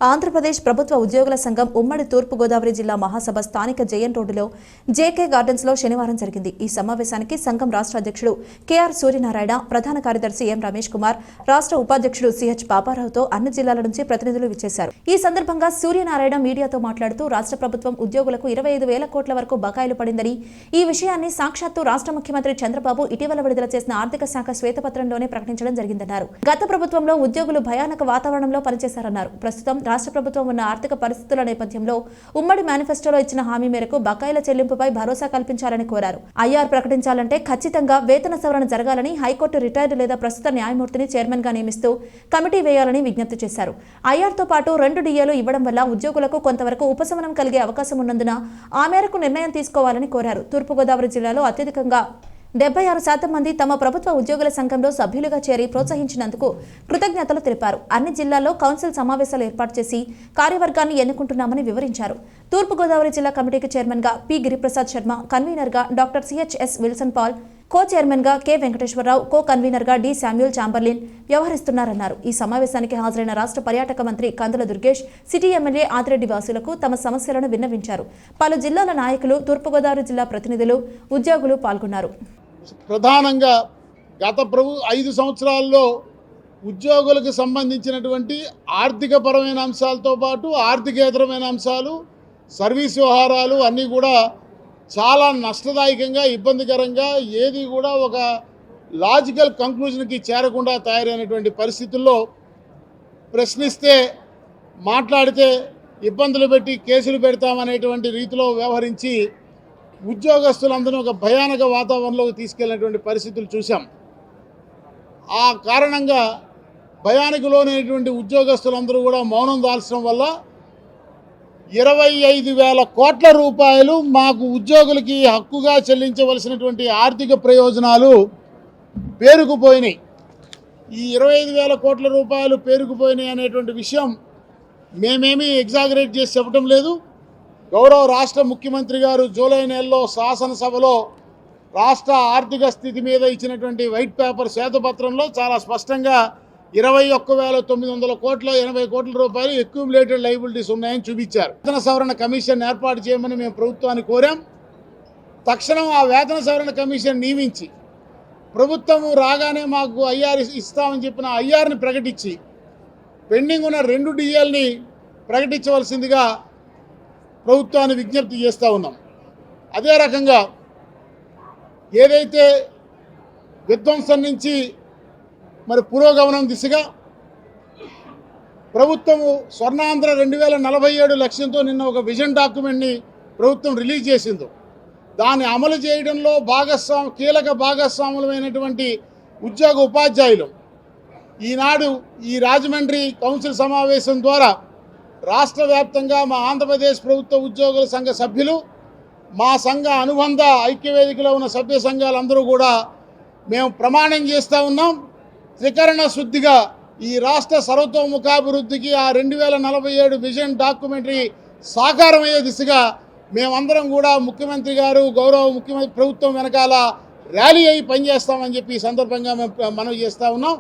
ఆంధ్రప్రదేశ్ ప్రభుత్వ ఉద్యోగుల సంఘం ఉమ్మడి తూర్పు గోదావరి జిల్లా మహాసభ స్థానిక జేఎన్ రోడ్డులో జేకే గార్డెన్స్ లో శనివారం జరిగింది. ఈ సమావేశానికి సంఘం రాష్ట్ర అధ్యక్షుడు కెఆర్ సూర్యనారాయణ, ప్రధాన కార్యదర్శి ఎం రమేష్ కుమార్, రాష్ట్ర ఉపాధ్యక్షుడు సిహెచ్ పాపారావుతో అన్ని జిల్లాల నుంచి ప్రతినిధులు విచ్చేశారు. ఈ సందర్భంగా సూర్యనారాయణ మీడియాతో మాట్లాడుతూ రాష్ట్ర ప్రభుత్వం ఉద్యోగులకు 25,000 కోట్ల వరకు బకాయిలు పడిందని, ఈ విషయాన్ని సాక్షాత్తు రాష్ట్ర ముఖ్యమంత్రి చంద్రబాబు ఇటీవల విడుదల చేసిన ఆర్థిక శాఖ శ్వేతపత్రంలోనే ప్రకటించడం జరిగిందన్నారు. గత ప్రభుత్వంలో ఉద్యోగులు భయానక వాతావరణంలో పనిచేశారన్నారు. ప్రస్తుతం రాష్ట్ర ప్రభుత్వం ఉన్న ఆర్థిక పరిస్థితుల నేపథ్యంలో ఉమ్మడి మేనిఫెస్టోలో ఇచ్చిన హామీ మేరకు బకాయిల చెల్లింపుపై భరోసా కల్పించాలని కోరారు. ఐఆర్ ప్రకటించాలంటే ఖచ్చితంగా వేతన సవరణ జరగాలని, హైకోర్టు రిటైర్డ్ లేదా ప్రస్తుత న్యాయమూర్తిని చైర్మన్ గా నియమిస్తూ కమిటీ వేయాలని విజ్ఞప్తి చేశారు. ఐఆర్తో పాటు 2 డిఏలు ఇవ్వడం వల్ల ఉద్యోగులకు కొంతవరకు ఉపశమనం కలిగే అవకాశం ఉన్నందున ఆ మేరకు నిర్ణయం తీసుకోవాలని కోరారు. తూర్పుగోదావరి జిల్లాలో అత్యధికంగా 76% మంది తమ ప్రభుత్వ ఉద్యోగుల సంఘంలో సభ్యులుగా చేరి ప్రోత్సహించినందుకు కృతజ్ఞతలు తెలిపారు. అన్ని జిల్లాల్లో కౌన్సిల్ సమావేశాలు ఏర్పాటు చేసి కార్యవర్గాన్ని ఎన్నుకుంటున్నామని వివరించారు. తూర్పుగోదావరి జిల్లా కమిటీకి చైర్మన్ గా పి గిరిప్రసాద్ శర్మ, కన్వీనర్ గా doctor CHS Wilson Paul, co chairman గా కె వెంకటేశ్వరరావు, కో కన్వీనర్ గా డి శామ్యూల్ చాంబర్లిన్ వ్యవహరిస్తున్నారన్నారు. ఈ సమావేశానికి హాజరైన రాష్ట్ర పర్యాటక మంత్రి కందుల దుర్గేష్, సిటీ ఎమ్మెల్యే ఆదిరెడ్డి వాసులకు తమ సమస్యలను విన్నవించారు. పలు జిల్లాల నాయకులు, తూర్పుగోదావరి జిల్లా ప్రతినిధులు, ఉద్యోగులు పాల్గొన్నారు. ప్రధానంగా గత 5 సంవత్సరాల్లో ఉద్యోగులకు సంబంధించినటువంటి ఆర్థికపరమైన అంశాలతో పాటు ఆర్థికేతరమైన అంశాలు, సర్వీస్ వ్యవహారాలు అన్నీ కూడా చాలా నష్టదాయకంగా, ఇబ్బందికరంగా, ఏది కూడా ఒక లాజికల్ కంక్లూజన్కి చేరకుండా తయారైనటువంటి పరిస్థితుల్లో ప్రశ్నిస్తే, మాట్లాడితే ఇబ్బందులు పెట్టి కేసులు పెడతామనేటువంటి రీతిలో వ్యవహరించి ఉద్యోగస్తులందరూ ఒక భయానక వాతావరణంలోకి తీసుకెళ్లినటువంటి పరిస్థితులు చూసాం. ఆ కారణంగా భయానికి లోనైనటువంటి ఉద్యోగస్తులందరూ కూడా మౌనం దాల్చడం వల్ల 25,000 కోట్ల రూపాయలు మాకు ఉద్యోగులకి హక్కుగా చెల్లించవలసినటువంటి ఆర్థిక ప్రయోజనాలు పేరుకుపోయినాయి. ఈ 25,000 కోట్ల రూపాయలు పేరుకుపోయినాయి అనేటువంటి విషయం మేమేమీ ఎగ్జాగరేట్ చేసి చెప్పడం లేదు. గౌరవ రాష్ట్ర ముఖ్యమంత్రి గారు జూలై నెలలో శాసనసభలో రాష్ట్ర ఆర్థిక స్థితి మీద ఇచ్చినటువంటి వైట్ పేపర్ శ్వేతపత్రంలో చాలా స్పష్టంగా 21,900 కోట్ల 80 కోట్ల రూపాయలు అక్యూములేటెడ్ లయబిలిటీస్ ఉన్నాయని చూపించారు. వేతన సవరణ కమిషన్ ఏర్పాటు చేయమని మేము ప్రభుత్వాన్ని కోరాం. తక్షణం ఆ వేతన సవరణ కమిషన్ నియమించి ప్రభుత్వం రాగానే మాకు ఐఆర్ ఇస్తామని చెప్పిన ఐఆర్ని ప్రకటించి పెండింగ్ ఉన్న 2 డిఏల్ని ప్రకటించవలసిందిగా ప్రభుత్వాన్ని విజ్ఞప్తి చేస్తూ ఉన్నాం. అదే రకంగా ఏదైతే విధ్వంసం నుంచి మరి పురోగమనం దిశగా ప్రభుత్వము స్వర్ణాంధ్ర 2047 లక్ష్యంతో నిన్న ఒక విజన్ డాక్యుమెంట్ని ప్రభుత్వం రిలీజ్ చేసిందో, దాన్ని అమలు చేయడంలో కీలక భాగస్వాములమైనటువంటి ఉద్యోగ ఉపాధ్యాయులు ఈనాడు ఈ రాజమండ్రి కౌన్సిల్ సమావేశం ద్వారా రాష్ట్ర వ్యాప్తంగా మా ఆంధ్రప్రదేశ్ ప్రభుత్వ ఉద్యోగుల సంఘ సభ్యులు, మా సంఘ అనుబంధ ఐక్యవేదికలో ఉన్న సభ్య సంఘాలందరూ కూడా మేము ప్రమాణం చేస్తూ ఉన్నాం. త్రికరణ శుద్ధిగా ఈ రాష్ట్ర సర్వతోముఖాభివృద్ధికి ఆ 2047 విజన్ డాక్యుమెంటరీ సాకారమయ్యే దిశగా మేమందరం కూడా ముఖ్యమంత్రి గారు, గౌరవ ముఖ్యమంత్రి ప్రభుత్వం వెనకాల ర్యాలీ అయి పనిచేస్తామని చెప్పి ఈ సందర్భంగా మేము మనవి చేస్తూ ఉన్నాం.